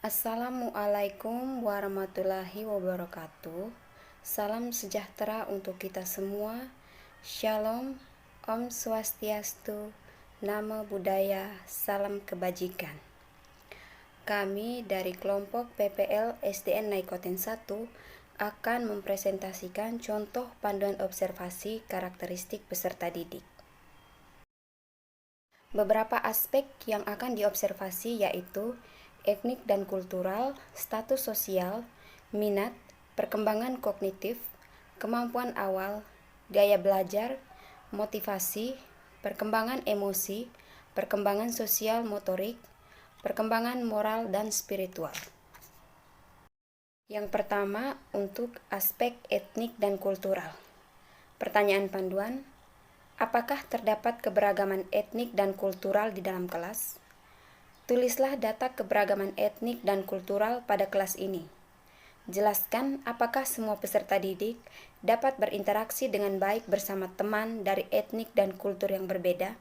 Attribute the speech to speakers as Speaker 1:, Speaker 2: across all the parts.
Speaker 1: Assalamualaikum warahmatullahi wabarakatuh. Salam sejahtera untuk kita semua. Shalom, Om Swastiastu, Namo Buddhaya, salam kebajikan. Kami dari kelompok PPL SDN Naikoten 1 akan mempresentasikan contoh panduan observasi karakteristik peserta didik. Beberapa aspek yang akan diobservasi yaitu etnik dan kultural, status sosial, minat, perkembangan kognitif, kemampuan awal, gaya belajar, motivasi, perkembangan emosi, perkembangan sosial motorik, perkembangan moral dan spiritual. Yang pertama, untuk aspek etnik dan kultural. Pertanyaan panduan, apakah terdapat keberagaman etnik dan kultural di dalam kelas? Tulislah data keberagaman etnik dan kultural pada kelas ini. Jelaskan apakah semua peserta didik dapat berinteraksi dengan baik bersama teman dari etnik dan kultur yang berbeda.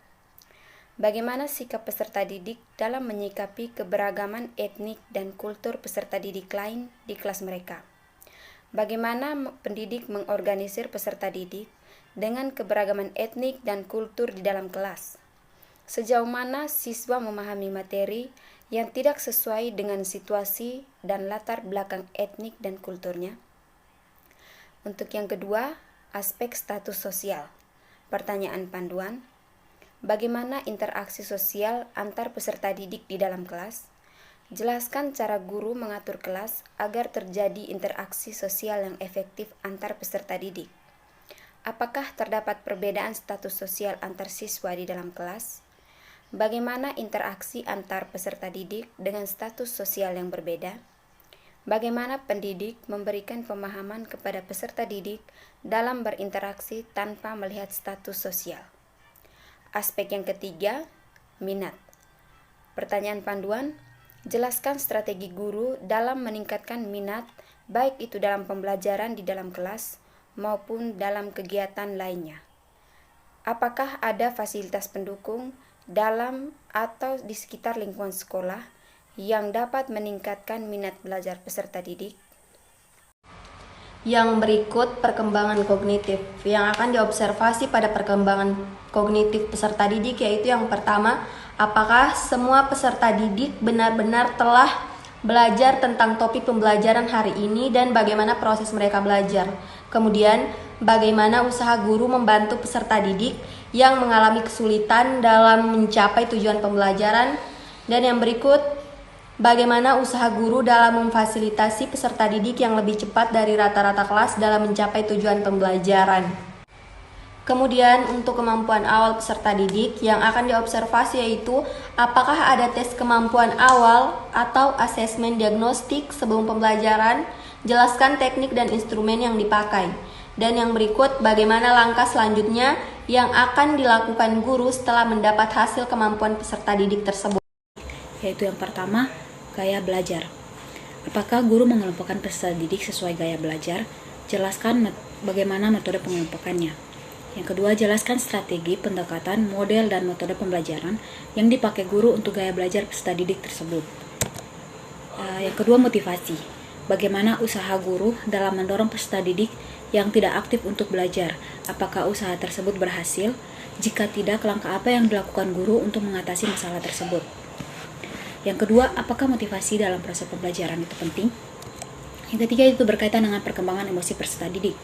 Speaker 1: Bagaimana sikap peserta didik dalam menyikapi keberagaman etnik dan kultur peserta didik lain di kelas mereka. Bagaimana pendidik mengorganisir peserta didik dengan keberagaman etnik dan kultur di dalam kelas. Sejauh mana siswa memahami materi yang tidak sesuai dengan situasi dan latar belakang etnik dan kulturnya. Untuk yang kedua, aspek status sosial. Pertanyaan panduan, bagaimana interaksi sosial antar peserta didik di dalam kelas? Jelaskan cara guru mengatur kelas agar terjadi interaksi sosial yang efektif antar peserta didik. Apakah terdapat perbedaan status sosial antar siswa di dalam kelas? Bagaimana interaksi antar peserta didik dengan status sosial yang berbeda? Bagaimana pendidik memberikan pemahaman kepada peserta didik dalam berinteraksi tanpa melihat status sosial? Aspek yang ketiga, minat. Pertanyaan panduan, jelaskan strategi guru dalam meningkatkan minat, baik itu dalam pembelajaran di dalam kelas maupun dalam kegiatan lainnya. Apakah ada fasilitas pendukung dalam atau di sekitar lingkungan sekolah yang dapat meningkatkan minat belajar peserta didik?
Speaker 2: Yang berikut perkembangan kognitif yang akan diobservasi pada perkembangan kognitif peserta didik, yaitu yang pertama, apakah semua peserta didik benar-benar telah belajar tentang topik pembelajaran hari ini dan bagaimana proses mereka belajar. Kemudian, bagaimana usaha guru membantu peserta didik yang mengalami kesulitan dalam mencapai tujuan pembelajaran. Dan yang berikut, bagaimana usaha guru dalam memfasilitasi peserta didik yang lebih cepat dari rata-rata kelas dalam mencapai tujuan pembelajaran. Kemudian untuk kemampuan awal peserta didik yang akan diobservasi yaitu apakah ada tes kemampuan awal atau asesmen diagnostik sebelum pembelajaran, jelaskan teknik dan instrumen yang dipakai. Dan yang berikut bagaimana langkah selanjutnya yang akan dilakukan guru setelah mendapat hasil kemampuan peserta didik tersebut.
Speaker 3: Yaitu yang pertama, gaya belajar. Apakah guru mengelompokkan peserta didik sesuai gaya belajar? Jelaskan bagaimana metode pengelompokannya. Yang kedua, jelaskan strategi, pendekatan, model, dan metode pembelajaran yang dipakai guru untuk gaya belajar peserta didik tersebut. Yang kedua, motivasi. Bagaimana usaha guru dalam mendorong peserta didik yang tidak aktif untuk belajar? Apakah usaha tersebut berhasil? Jika tidak, langkah apa yang dilakukan guru untuk mengatasi masalah tersebut? Yang kedua, apakah motivasi dalam proses pembelajaran itu penting? Yang ketiga, itu berkaitan dengan perkembangan emosi peserta didik.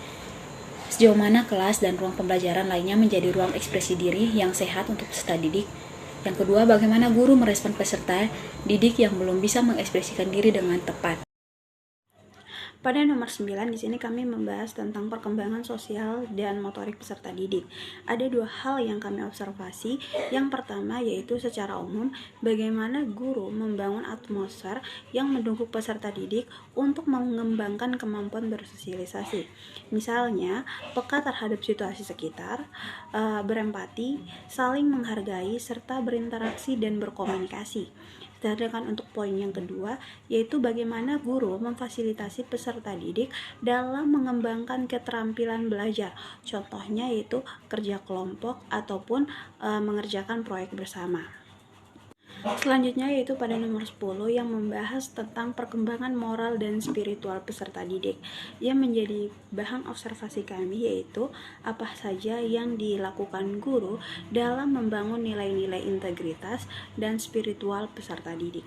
Speaker 3: Sejauh mana kelas dan ruang pembelajaran lainnya menjadi ruang ekspresi diri yang sehat untuk peserta didik. Yang kedua, bagaimana guru merespon peserta didik yang belum bisa mengekspresikan diri dengan tepat.
Speaker 4: Pada nomor 9 di sini kami membahas tentang perkembangan sosial dan motorik peserta didik. Ada dua hal yang kami observasi. Yang pertama yaitu secara umum bagaimana guru membangun atmosfer yang mendukung peserta didik untuk mengembangkan kemampuan bersosialisasi. Misalnya, peka terhadap situasi sekitar, berempati, saling menghargai, serta berinteraksi dan berkomunikasi. Sedangkan untuk poin yang kedua, yaitu bagaimana guru memfasilitasi peserta didik dalam mengembangkan keterampilan belajar. Contohnya yaitu kerja kelompok ataupun mengerjakan proyek bersama. Selanjutnya yaitu pada nomor 10 yang membahas tentang perkembangan moral dan spiritual peserta didik. Yang menjadi bahan observasi kami yaitu apa saja yang dilakukan guru dalam membangun nilai-nilai integritas dan spiritual peserta didik.